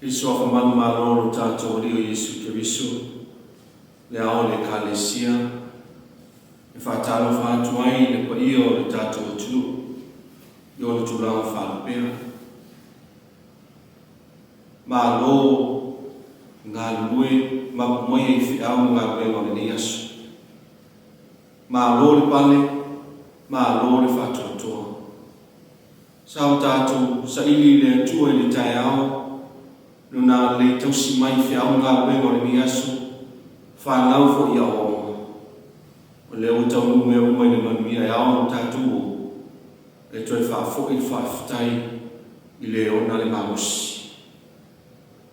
Iso fa man maloro tato rio Yesu Kiriso le ao le kalesia e fa talo fa tuai le pa io le tato tu io le tula fa pera ma lo ngalui ma moye fi au ngabwe no le Yesu ma lo le pale ma lo le fa toto sa tato sa ili le tu le taiao Luna le tausi mai fi au ngā wengo le miasu whanau fo ia o le o tau nume o mai le manumia e ao tatu o le toi whafo i whaftai i le ona le mamusi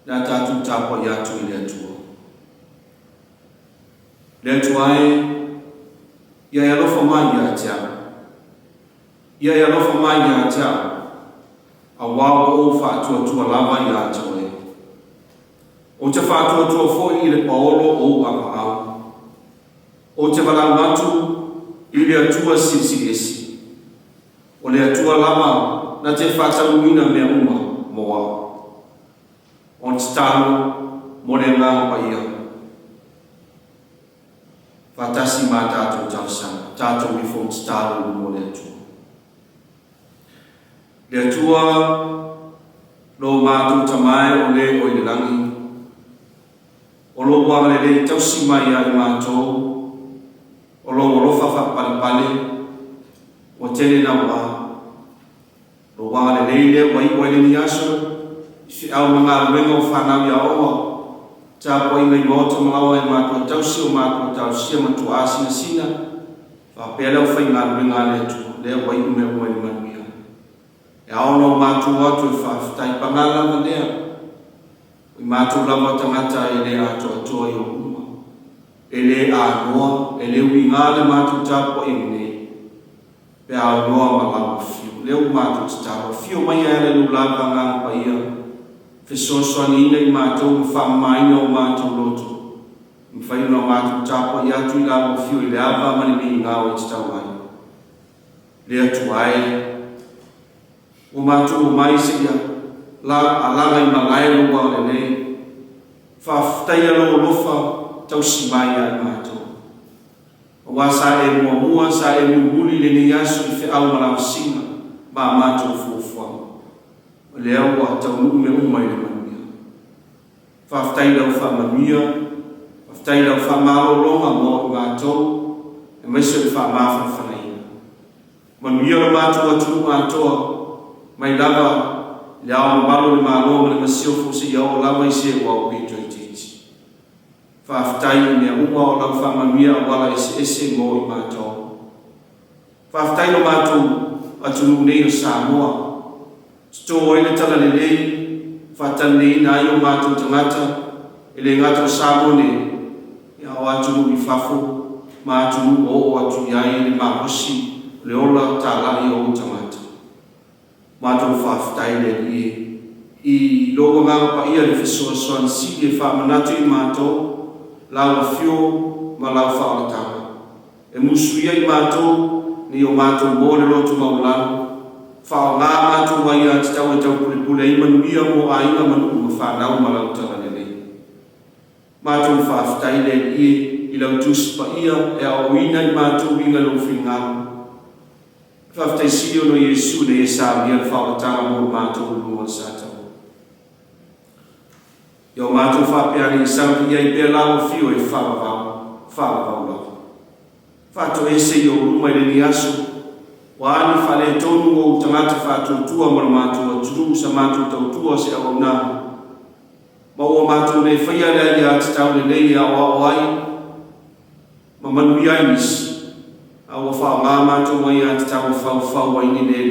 nā tatu tāpua i atu i le atua le atua ia e alofa mai i atia ia e alofa mai i atia a wawa o whaatua tua lava i atua o te whātua tua fo i le paolo o apa'au. O te walau matu i le atua CCS. O le atua lama na te whātauina mea uma moa. O te talo mo le ngā pa ia. Whātasi mā tātou tausanga. Tātou i fo te talo mo le atua. Le atua lo mātou tamai o le o i le langi. O lo wanga le tausi mai ai mātou, o lo orofa whapalipale, o tele na wa. Lo wanga le wai ni aso, si au mga wenga o whanau ia oa, tā poi ngai mōta malawa e mātou tausi o mātou tausi a matu asina sina, whapea leo whai ngā wenga le tu, leo wai ume ua ni manuia. E aono mātou atu e whaftai pangala ma lea, I mātou lama tangata e le ato atoa i o uma. E le a noa, e le ui ngā le mātou tāpua i mne. Pe a noa ma lama fiu. Leo mātou tāpua. Fiu mai e le lulapa ngā pa ia. Fesosoani ina I mātou mwhamaina o mātou loto. Mwhaina o mātou tāpua I atu I lama fiu I le ava mani mi ngā o te tau ai. Le atu ai. O mātou o mai se ia. La alanga I malai lo wa le nei whaftai alo lofa tausi mai ai mātou. Wa sa e mua sa e muhuli le ni asu I whi au malau singa ma mātou fuafua. O le au wa tau nume umai le manuia. Whaftai lau whamamia, whaftai lau whamalo longa mo I mātou, e maiso I whamawha whanaina. Manuia le mātou atu mātoa, mai lava le ao malo le malo le masio fusi ia o lama I se ua o pito I titi. Whaftai mea uma o lau whamamia wala ese mo I mātou. Whaftai no mātou atu nei o Samoa. Tuto e le tala le lei, whatanei na I o mātou tangata, e le ngata o Samone, ia o atu I whafo, mātou o atu iai le mahosi, le ola tālai o tangata. Mātou whaftai le I logo ngā pa ia le whesoasoan si e whamanatu I mātou, lau a fio ma lau whaalatanga. E musu ia I mātou, ni o mātou mō le lotu maulano, whao ngā mātou wai a te tau e tau pule I manuia mo a inga manu ma whanau ma lau tala le nei. Mātou whaftai le I lau tusi pa ia e a oina I mātou inga lo whingau. Whaftai sirio no Yesu le e sāmia le whaalatanga mo mātou lua sātau. Ia o mātou whapeani I sāmia I pēr lau fio e whaavau lau. Whātou e se I o ruma I le ni aso, wa ani whale tonu o tangata whātou tua mara mātou aturu sa mātou tautua se au nā. Ma o mātou ne whaia lea I a te tau le nei a o ai, ma manu I ainis. Awa wha ngā mātou mai a te tau whau ai ni nei.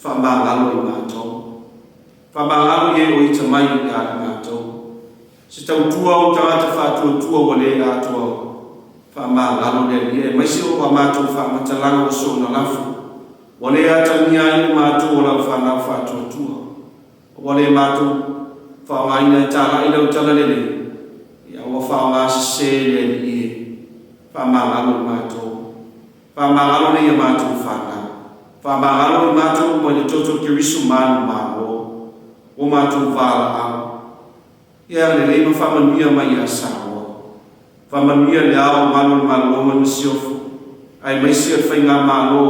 Wha māngalo I mātou. Wha māngalo I o I ta mai I a mātou. Se tau tua o tangata whātua tua o le a tua. Wha māngalo le e maisi o wa mātou wha matalanga o so na lafu. O le a tania I mātou o lau whanau whātua tua. O le mātou wha ngaina tāla I lau tala le. Ia o wha ngā se le I. Wha māngalo I mātou. Whamangalo nei a mātou whana. Whamangalo I mātou mo le toto kirisu manu mālo. O mātou wāla au. ia le lei mawhamanuia mai a Samoa. Whamanuia le ao malo na siofu, ai maisi at whainga malo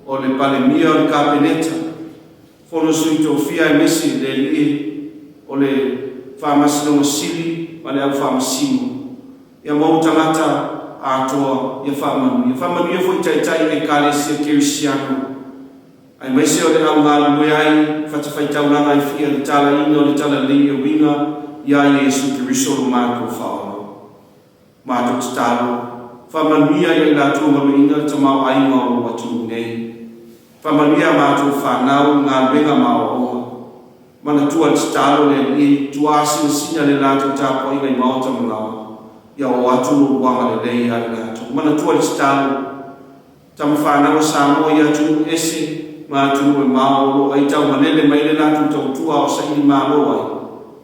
o le palemia o le kapeneta, fono sui tō fia ai maisi le li o le whamasino masili, ma le au whamasino. Ia mau tangata atoa ia whamanuia. Whamanuia fo i taitai e kālesia kirisiano. Ai maisi o le au ngā lue ai, whatawhaitauranga i fia le tala ina o le tala li o winga, ia Yesu Kiriso lo mātou whaono. Mātou titalo, whamanuia ia la tūmaru inga tamau ainga o watu nei. Whamanuia mātou whanau ngā wenga maoonga. Mana tua titalo le li, tua asina sina le lātou tāpo inga i maota malawa. Ia o watu lo wanga le lei ai lātou. Mana tua titalo, tamu whanau Samoa ia tu ese, mātou e maolo, ai tau manele mai le lātou tau tua o sa ini maolo ai.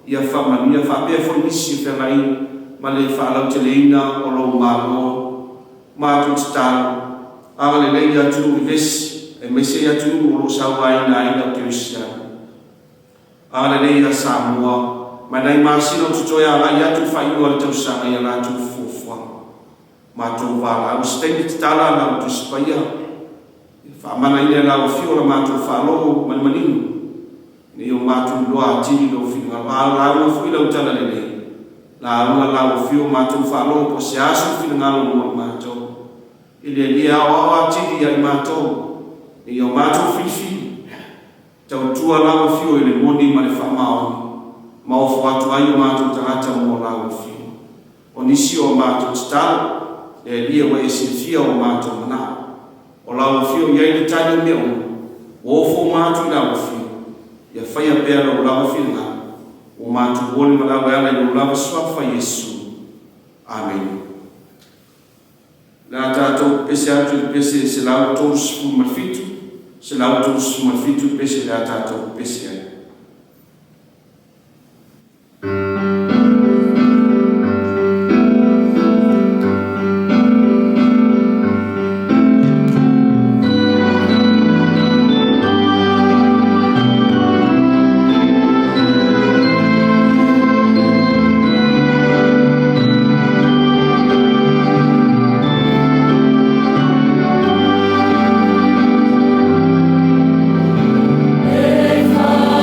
Ia whamanuia whapea whanisi whengai ma le whalau te leina o lo mālo mātou titalo. Aga le lei atu i vesi, e meise atu o lo sauai na ina o Kirisiano. Aga le lei a Samoa, ma nei māsino tutoia aga i atu whainua le tausanga i ala atu fufua. Mātou wala, au steni titala na o tusipaia. Whamana ina la o fiora mātou whaloho manimaninu. Ni o mātou loa atini lo whiunga. La aunga whila utala le nei. La aunga la o whio mātou whaloho po se asu whiunga lo mua mātou. Ile li au atini ai mātou. Ni o mātou whiwhi. Tau tua la o whio ile moni ma le whamaoni. Ma o whatu ai o mātou tangata mo la o whio. O nisi o mātou titalo. Le lia wa esinfia o mātou mana. O la o whio iai le tani mea o. O fo mātou la o whio. Ia whaia pēra o lava whiunga, o mātou wole malawa ala i o lava swafa Yesu. Amen. Nā tātou pese atu pese se lau tōru sifu mafitu, se lau tōru sifu mafitu pese nā tātou pese ai. Faithful.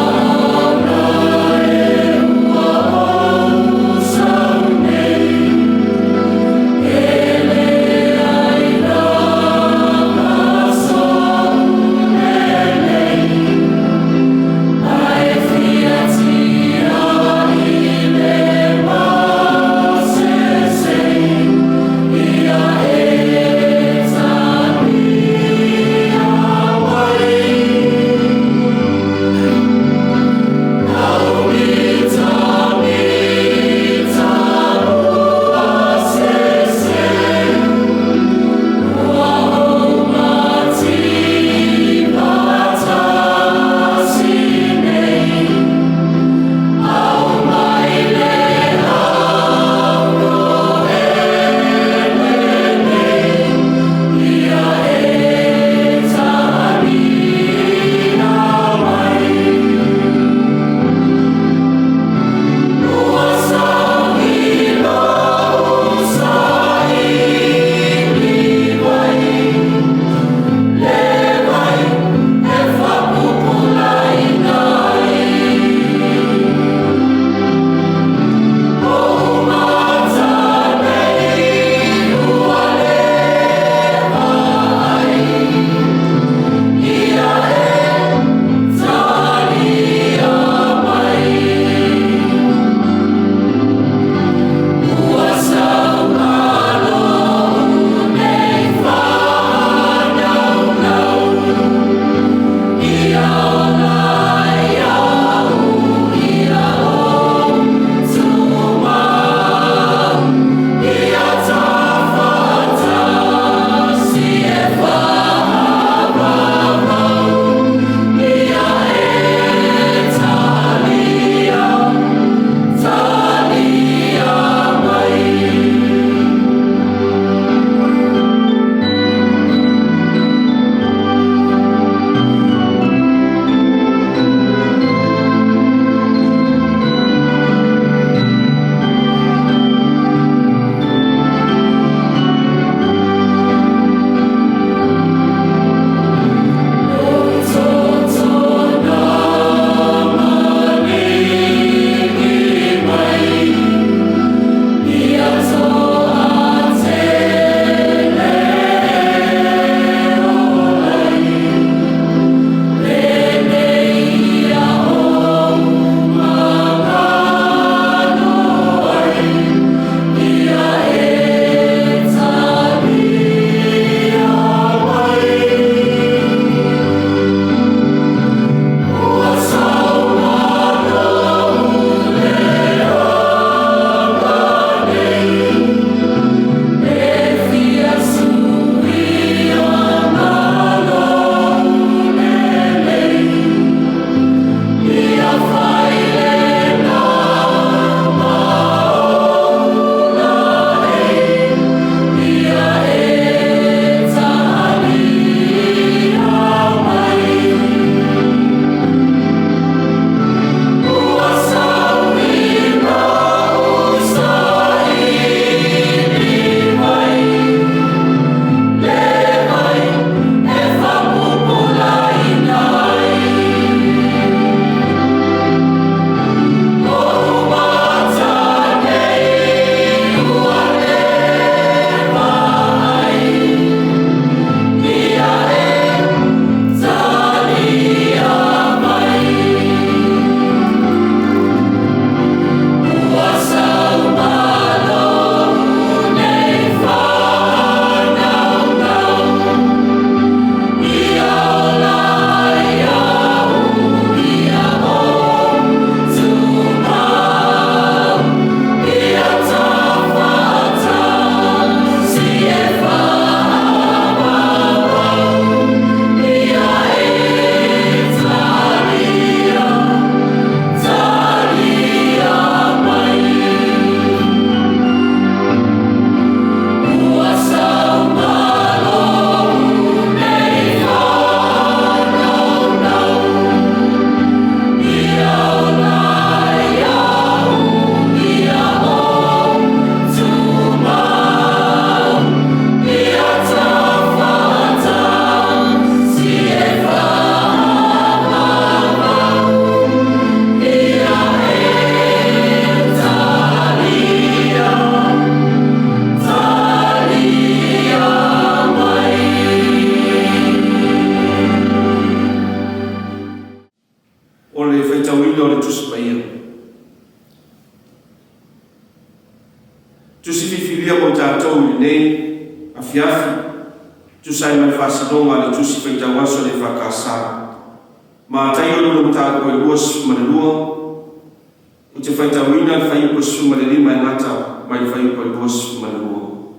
sai mai fasidonga le tusi pe tawaso le fakasa ma tayo no ta ko luas manlua o te fai tawina fai ko suma le lima ngata mai fai ko luas manlua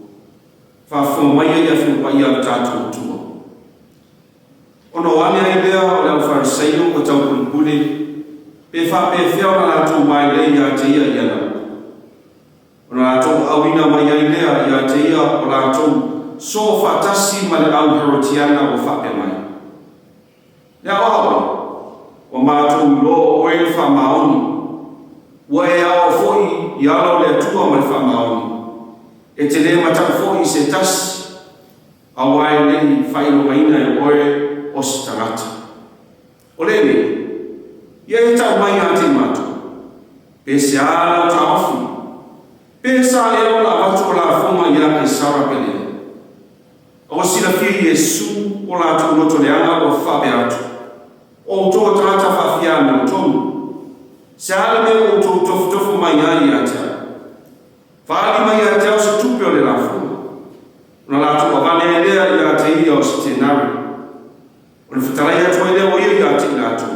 fa fo mai ya fu pa ya ta tu ono wani idea o le farisaio ko tau pulpuli pe fa pe fia na tu mai le ya te ia ia ona tu awina mai idea ya te ia o la tu so fatasi male au herotiana o fa pe mai ya o ma tu lo o e fa maoni wa ya o foi ya lo le tu o fa maoni e te le mata foi se tas awai le fai lo maina e oe o starata o le ni ye ta mai ati matu pe se ala ta ofi pe sa e o la vatu la fuma ya ke sara pele o sila fi Yesu o la tu loto le ana o fa be atu o to trata fa fia no tom se ala me o to tofu mai ya ata fa ali mai ata o se tu pe o le la fuma no la tu va ne idea ya te ia o se nari o le fitarai atu idea o ia ya te la tu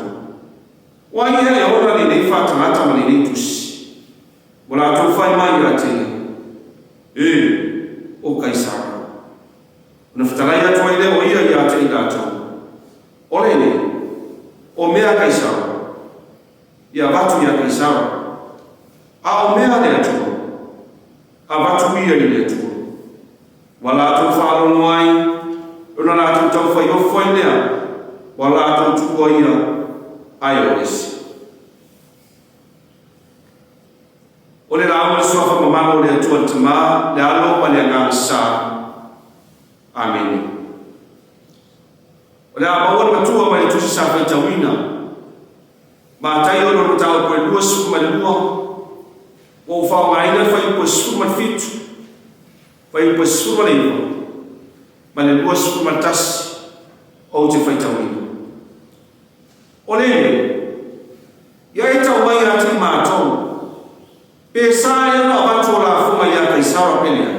wa ia e ora le nei fa trata ma le nei tusi o la tu fai mai ya te o kaisara na fitarai atu idea o ia ya te la tu o le ne o mea kaisara ia vatu ia kaisara a o mea le atu a vatu ia le atu wala atu whaalo noai una la atu tau whai o whai lea wala atu tuko ia ai o esi o le la awa sofa mamano le atu atama le alo pa le angasa amen o le abawan matua ma le tusi sa whai tawina ma tai o no tau koe lua suku ma le lua o whao ngaina whai koe suku ma fitu whai koe suku ma le lua ma le lua suku ma tasi o te whai tawina o le ia e tau mai ati mātou pe sa e na watu o la funga ia kaisara pelea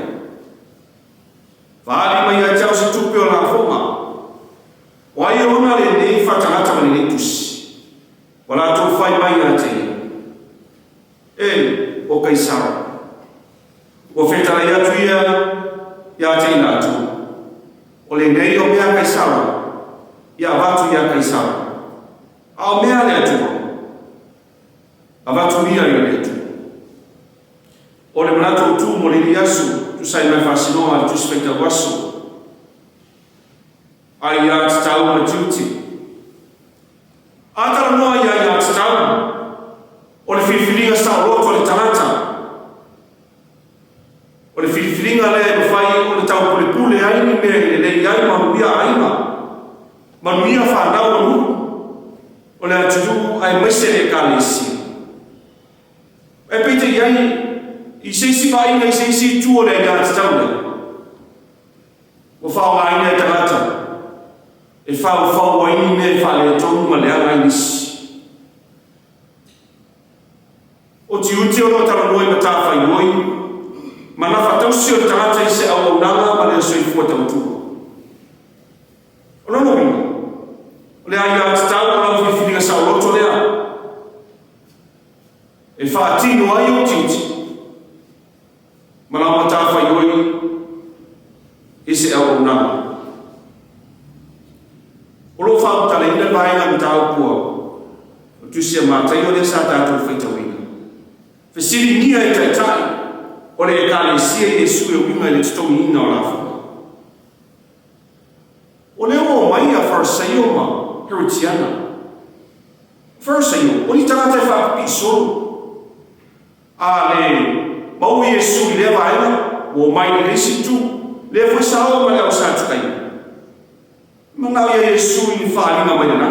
whaali mai a tau se tupe o la funga o ai ona le nei whatangata ma le nei tusi wala tau whai mai a te o kaisara o whetara ia tu ia te inatu o le nei o mea kaisara ia watu ia kaisara ao mea le atu a watu ia le atu o le manatu tu mo le liasu tu sai mai fasinoa tu specta waso ai ia tau ma tuti atara noa ia tau o le filifilinga sa roto le talata o le filifilinga le fai o le tau pule ai ni me le ai manuia aima manuia whanau o nu o le atu ai mesele kalesi e pete iai i seisi vai nei seisi tu o le ia tauna o whao ai nei talata e whao ai ni me whale tonu ma le ai nisi o ti uti o no tala noi ma tawhai noi ma na whatausi o talata i se au nanga ma le soi fua tautua o no no o le ai ia tauna o la whiwhiringa sa o loto lea e whaatino ai o titi Malau mata fai oi isi au nang. Olo fau tala ina vai na mata pua. Tu sia mata yo le sa ta tu fai tawina. Fesili nia e tai. Ole e kale sia Yesu e winga le tito ina o lafu. Ole o mai a farsaio ma heritiana. Farsaio, oni tanga te fa piso. Ale mau Yesu le vai o mai le situ le foi sao ma le sa tkai mana ia Yesu ni fa ni mai na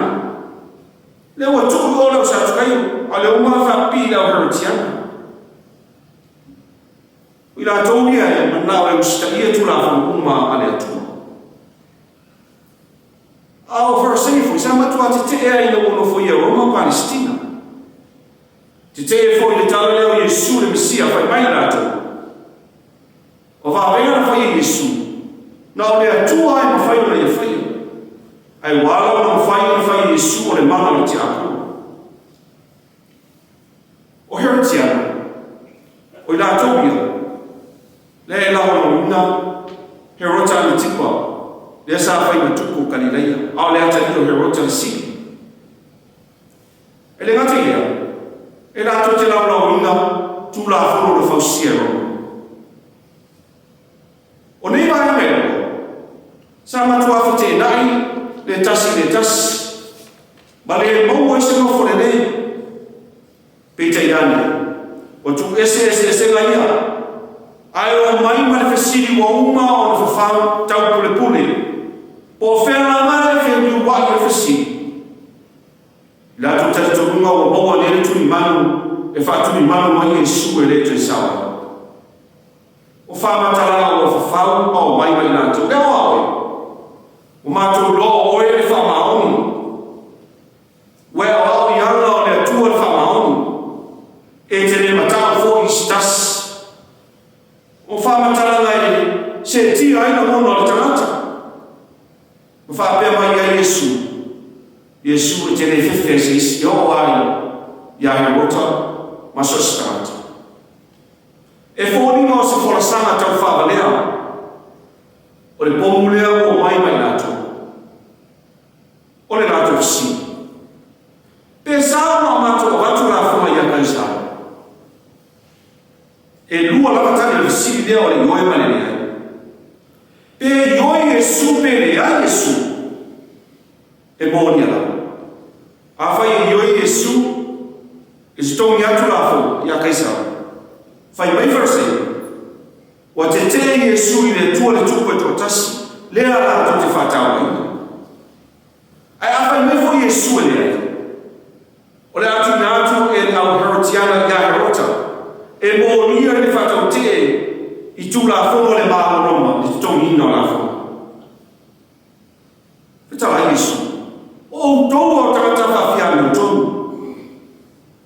le o tu o le sa tkai ale o ma fa pi la hertiana ila tonia mana o stia tu la fa uma ale tu ao versi foi sama tu ati te ai no foi Roma Palestina te te foi le tau leo Yesu le Mesia fai mai lato o va venga fai Yesu na o le atua e mawhai o le whai. Ai wala o mawhai Yesu o le mana o te aku. O heretiana, o i la tōpia, le e lau o ina, he rota ni tikwa, le sa whai na tuku Galileia, ao le ata io he rota ni siki. E le ngati ia, e la tō te lau lau ina, tū la whono le whausia ro. O nei mai mea, sa matua whate nai, le tasi, ma le maua ise no fore nei, Peter Irani, o tu ese nga ia, ai o mai ma le fesiri wa uma o le whawhau tau pule, po whena mara ke ni wa le fesiri. La tu tata turunga o maua le tu ni manu, e wha tu ni manu mai e su e le tu e sawa. O whamatala o whawhau o mai mai nā tu, e o awe, o mātou lo o e le whamaoni, we o au i anga o le atua le whamaoni, e tene matau fo i stas. O whamatala ngai se tia aina mono ala tangata. O whapea mai a Yesu e tene whiwhia se isi o ai i ahe rota maso skarata. E whōringa o se whorasanga tau whavalea. O le pomulea o mai nātou. O le nātou si. Pe sāma o mātou o watu rā whuma i a kaisara. E lua lamatani le siri lea o le ioe mane lea. Pe ioe Yesu pe lea Yesu. E mōni ala. A whai e ioe Yesu. E sitongi atu la whu i a kaisara. Whai mai wharase. Wa te te Yesu i le tua le tupu e tō tasi. Lea la tō te whātau ina. Ai a whai mai fo Yesu e lea. O le atu na atu e au herotiana i a herota. E mō nia le whātau te i tū la whono le mālo roma, i tongi ina la whono. Whitala Yesu. O tōu o tangata whawhiana o tōu.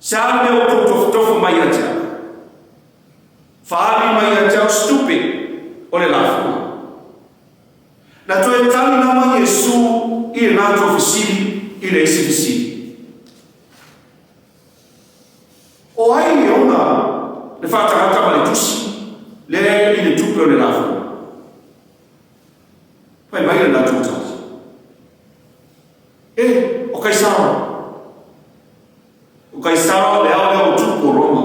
Sā mea o tōu tofu mai a tia. Whaari mai a tia stupe o le la whono. Na tō e tali nama Yesu i le nātou whisiri, i le isi whisiri. O ai ni ona, le whātangata ma le tusi, le i le tupe o le lafu. Pai mai le nā tūtati. E, o Kaisara. O Kaisara le au leo tupu o Roma.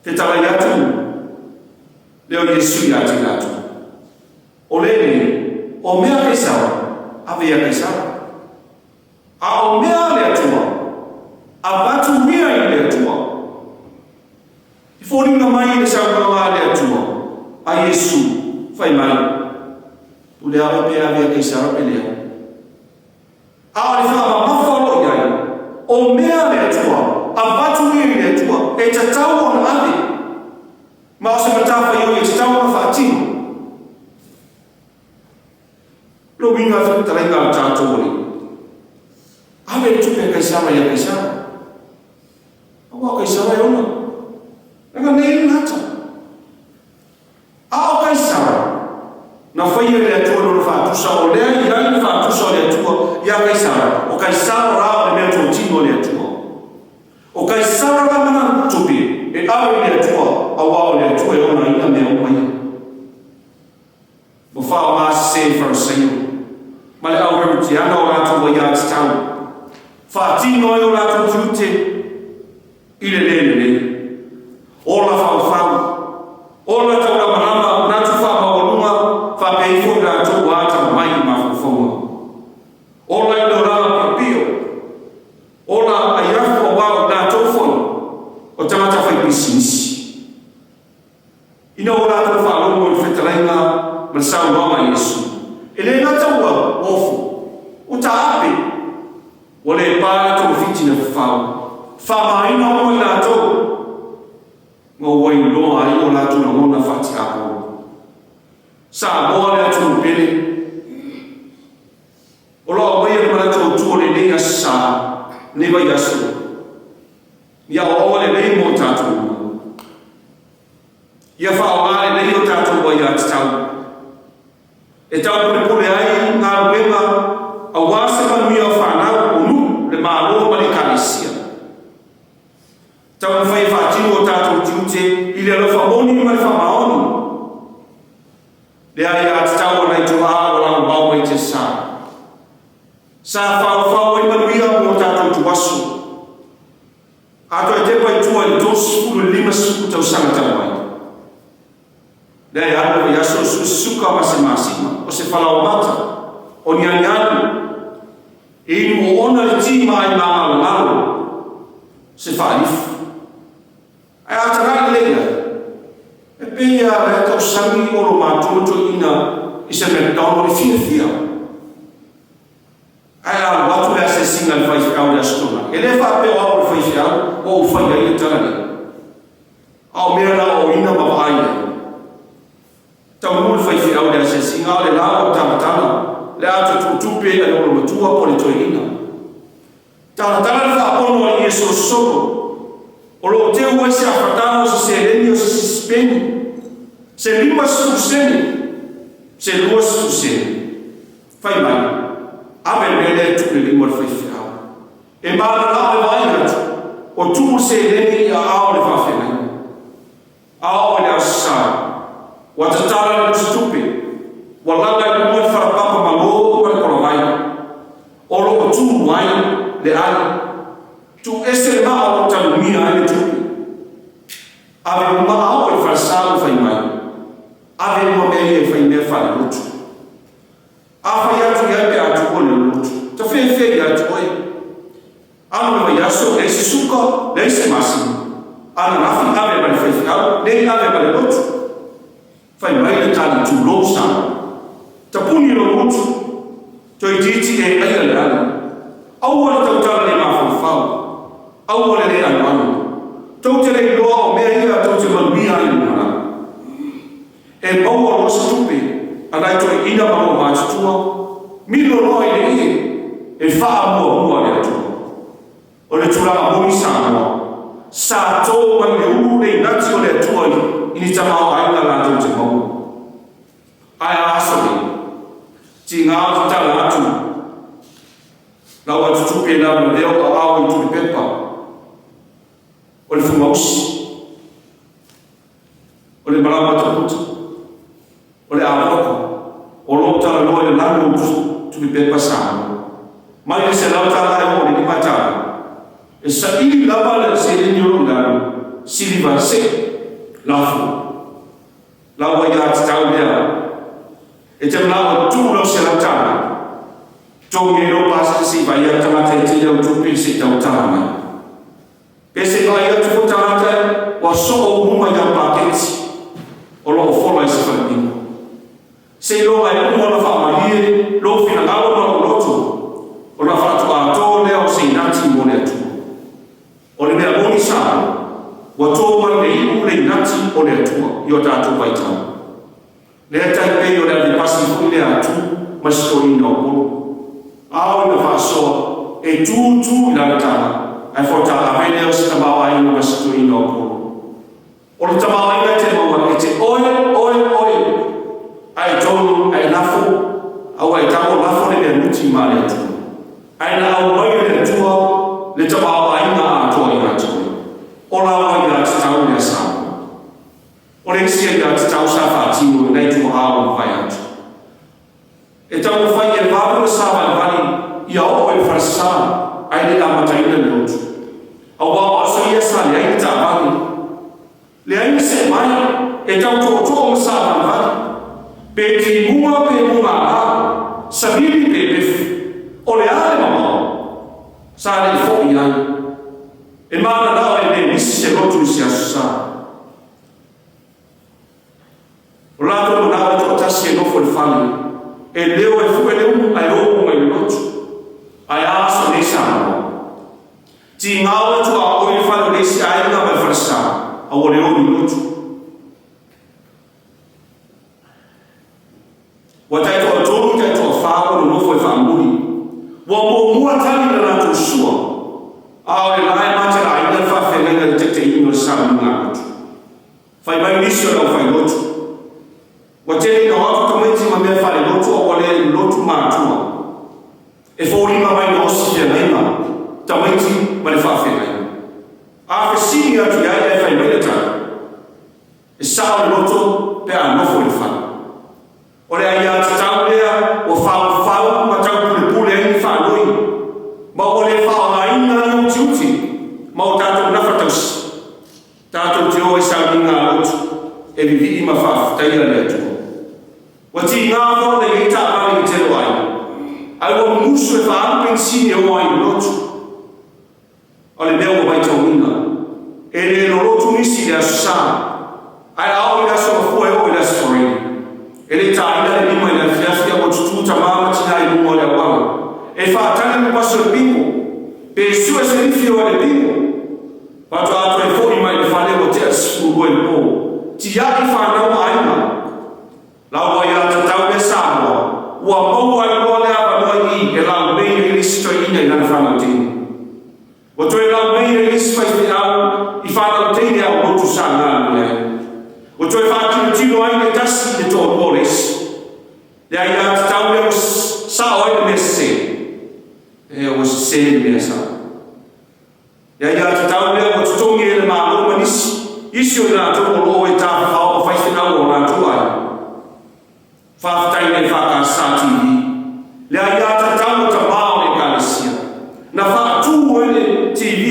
Te tala i atu, leo Yesu i ati atu. O le o mea Kaisara, ave ia Kaisara. A o mea le atua, a batu mea i le atua. I whōringa mai le saukanga le atua, a Yesu, whai mai. Tu le awa pe avea Kaisara pe lea. A o le whaama mawhalo i ai, o mea le atua, a batu mea i le atua, e tatau o na ave. Ma o se matafa i o e tatau o na whaatino. Lo winga fitu talainga o tātou oli. Ave tupe Kaisara i a Kaisara. Awa Kaisara i ona. Nanga nei nata. A o Kaisara. Na whaia le atua no whaatusa o lea i rai whaatusa o le atua i a Kaisara. O Kaisara rao le mea tō tino le atua. O Kaisara la mana tupe e awe le atua a wao le atua e ona ina mea o mai. Mo whao maa se wharasaio. Ma le au heruti ana o rātou wa ia te tau. Whaatino e o rātou tūte i le le. O la whau. O la tau la marama, nātu whapaolunga, whapei fo rātou wa ata mai i mawhawhaua. O la ilo rāma pipio. O la airafu o wau rātou whoi. O tamata whai pisinisi. Ina o rātou whaolunga i whetarainga ma sau mama Yesu. E le ngata ua ofu, o ta ape, o le pāra tō whiti na whau. Whamaina o i rātou, ngā wai loa i o rātou na ngona whati ako. Sā moa le atu pere. O loa wai e rātou tuore nei asa, ne vai asu. Ia o le nei mō tātou. Ia whao ngāre nei o tātou wai ati tau. whawhau i manuia mo tātou tuasu. Ato e te pai tua i 2.5 suku tau sanga tau mai. Nei anu i aso suka masima o se whalau mata o ni anianu e inu o ona i tima i ngalo se whaarifu. Ai atarani leia e pia le tau sangi o lo mātoto ina i se McDonald i fia. Ai a watu lea se singa i whaifiau le astona. E le whapeo au le whaifiau o u whaia i tarani. Au mea la o ina mawhaia. Tau mulu whaifiau le se singa o le la o tamatana. Le ato tutupe e o lo matua po le toi ina. Tamatana le whapono i e sosoko. O lo te ua se awhatana o se sereni o se sispeni. Se 5 suseni. Se 2 suseni. Whai mai. Awe mele tu le lingua le whaifiau. E mana la o vai atu. O tu sereni i a ao le whawhenai. Ao le asasa. Wa tatara le tutupe. Wa langa i mua i wharapapa malo ua le korawai. O lo o tu wai le ai. Tu ese maa o talumia ai le tupi. Ave maa o i wharsau whai mai. Ave mua mei e whai mea whare lutu. Awhai atu i ape atu o le lutu. Ta whewhi atu oi. Anu le vai aso, le isi suka, le isi masima. Ana nafi ave male whaiwhikau, le ave male lutu. Whai mai le tali tu lo sana. Ta puni lo lutu. Toi titi e aia le ala. Aua le tautara le mawhawhau. Au ole le anu. Tau te rei loa o mea ia tau te manuia i mana. E mau o losa tupe, anai toi ina mamo mātutua, milo loa i le ie, e wha mua le atua. O le turanga moni sānoa, sā tō mai le uru le nati o le atua ini tamao aina la tau te mau. Ai asari, ti ngā ki tala atu, lau atu tupe na leo a au i tuli pepa, o le fumausi, o le maramataputa, o le aroka, o lo tala loa le lano tu mi pepa sana. Mai le se lau tala e o le ni matala. E sa ili lava le se le nyoro ngaro, sili va se, lafu. Lau ai ati tau lea. E te mlawa tu lo se lau tala. Tau ngero pasi si vai a tamata e te leo tupi si tau tala mai. Pese vai atu fo tātai, wa so o huma ia paketi, o lo o fola i se whanipinga. Se lo ai umo na whaamarie, lo fina ngalo na o loto, o na whatu a tō lea o se inati mo lea tu. O le mea moni sāra, wa tō man le iu le inati o lea tua, i o tātou vaitau. Lea tai pei o lea vipasi hui lea atu, masito ina o polo. Ao ina whaasoa, e tū i lana tāna, ai fota avene o se tamau ai no masito ina o polo. O le tamau ai te maua e te oe, ai tonu, ai lafo, au ai tamo lafo le mea nuti ma le atua. Ai na au mai le atua, le tamau ai na atua i atua. O la au ai te tau le asama. O le isia i te tau sa whaatino nei tua hao vai atu. E tau whai e vāpura sa vai vani i au e wharasa ai le amataina le lotu. Au wau aso ia sa le aini ta vani. Le aini se mai e tau tō ma sa vai vani. Pe ti mua pe mua a, sa vivi pe befu. O le ale mamau, sa le fo i ai. E mana nao e me nisi se lotu si aso sa. O lato mo nao e tō tasi e nofo le whani. E leo e fu e leo ai o mai lotu. Ai aso ne sa mamau. Ti ngāua tu a oi whanu nesi a inga mai wharasa, a o leo ni lotu. Wa tai toa tonu, tai toa whāko no nofo e whaamuri. Wa mo mua tani na nātou sua. A o le lae mate a ina whawhenga le te ino sa mga lotu. Whai mai nisi o lau whai lotu. Wa tēne na watu tamaiti ma mea whare lotu o wale lotu mātua. E fōrima mai na osi kia naima, tamaiti ma le whawhenga. A whesini atu iai e whai mai le tāna. E sao le lotu pe a nofo le whana. O le ai ati tau lea o whau ma tau pule pule ai ni whanoi. whakataia lea tua. Wati ngā whore i ta mani i te roai. Ai wa musu e whaanupeng sini o ai lotu. O le mea o mai tau ina. E le lotu nisi le asa. Ai au i aso mafua e o i aso foreni. E le ta ina le lima i le fiafia o tututa mama tina i lungo le awanga. E whaatane me paso le pingo. Pe sua se rifio le pingo. Pato ato e fōi mai le whane o te asifu ue le pō. Ti ia i whanau aina. Lau mai ata tau me Samoa. Ua mau ai loa le apa noa i e lau mei e listo ina i nana whanau tini. O toi lau mei e listo i au i whanau tini au motu sa ngā mea. O toi whātinu tino ai le tasi le tō mores. Le ai ata tau me o sao ai me se. E o se me sa. Le ai ata tau me o tutongi e le maa o manisi. Isi o nā tō o e tā whao o whaithinau o nā tū ai. Whaftai nei whakasati i. Le ai ata tau ta mao le kalesia. Na whaatū ene TV.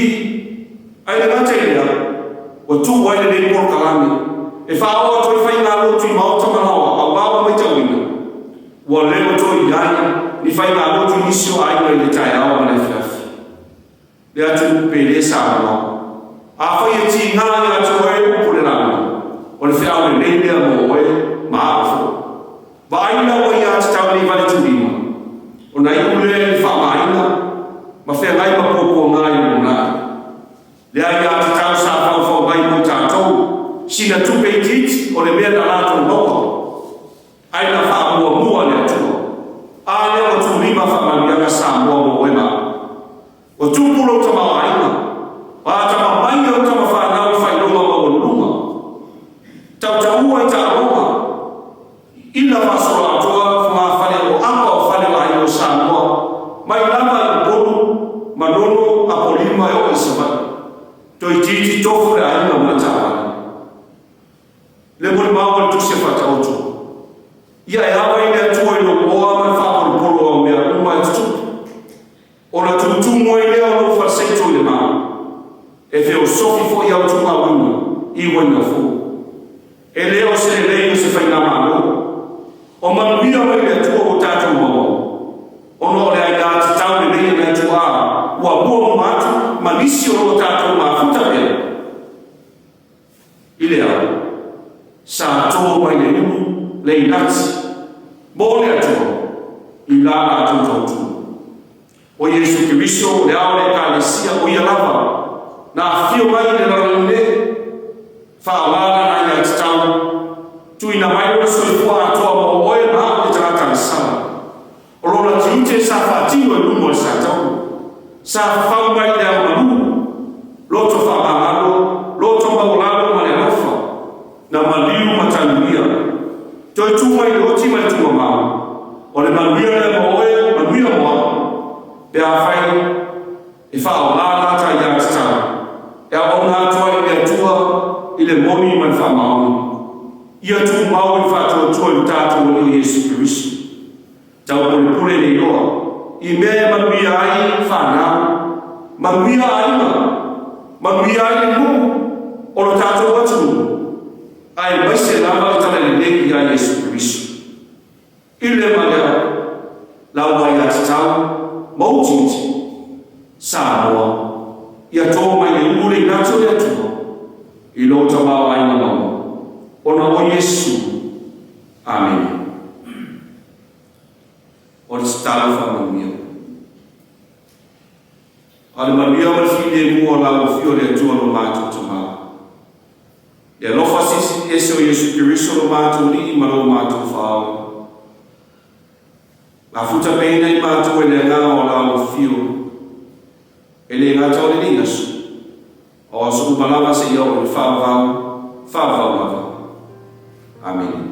Ai le ngate lea. O tū ene le porkalami. E whaoa toi whai ngā lotu i maota manawa. Au wawa mai tauina. Ua leo toi iai. Ni whai ngā lotu i nisio aina i le tai awa mane whiafi. Le atu pere sa manawa. A whai e ti ngā i atu e upure nana. O le whiau le leilea mo oe maafo. Wa aina o i ati tau ni vale turima. O na iule ni whamaina. Ma whea ngai ma pōpō ngai mo nai. Le ai ati tau sa whau ngai mo tātou. Sina tupe i titi o le mea na lato noa. Aina wha mua le atua. A lea o turima whamanianga sa mua mo oe maa. O tūpuro ta mau aina. Wa ta mai o ta whanau i whainonga ma o lunga. Tau ta ua i ta aroa. Ila masoro atoa ma whane o apa o whane mai o Samoa. Mai lama i bolu, manono, apolima e o isawai. Toi titi tofu le aina ma tāwani. Le mori maua le tusia whata otu. Ia e hawa i lea tua i lo oa mai whaporo polo au mea uma i tutu. O la tutumu i lea o lo whaseito i le maa. E feo sofi fo i au tunga wina, i wina fo. E leo se le leio se whaina maa. O manuia mai le atua o tātou maua. O no le ai ati tau le leia le atua a. Ua mua matu, manisi o tātou maa futa pia. I le au. Sa tō mai le unu, le inati. Mō le atua. I la atua tautu. O Yesu Kiriso, le au le kalesia o ia lava. Na fio mai le rarune. Whaawara na i ati tau. Tuina mai o soifua atoa mo oe maa le tarata sana. O rona tiute sa whaatino e lumo e sa tau. Sa whau mai le au malu. Loto whamangalo, loto maulalo ma le rofa. Na maliu matanuia. Toi tu mai le oti mai tua maa. O le manuia le mo oe, manuia moa. Pe a whai e whaolala ta i ati tau. E a ona atoa i le atua i le moni mai whamaoni. Ia tu mau i whātua tua i tātou o Yesu Kiriso. Tau pure le iloa. I mea manuia ai whanau. Manuia ai ma. Manuia ai le mu. O lo tātou atu. Ai maise lama i tala le neki a Yesu Kiriso. I le malea. Lau mai ati tau. Mautiti. Samoa. Ia tō mai le ure i nato le atua. I lo tamau ai na mau. Ona o Yesu. Amen. O le stalo whamamia. Ale manuia o le fide mua la o fio le atua no mātou tamau. Ia lofa sisi ese o Yesu Kiriso no mātou li i maro mātou whao. La futa peina i mātou e le ngā o la o fio. E le ngātou le ningasu. O aso upalama se iau le whao whao. Whao whao whao. Amen.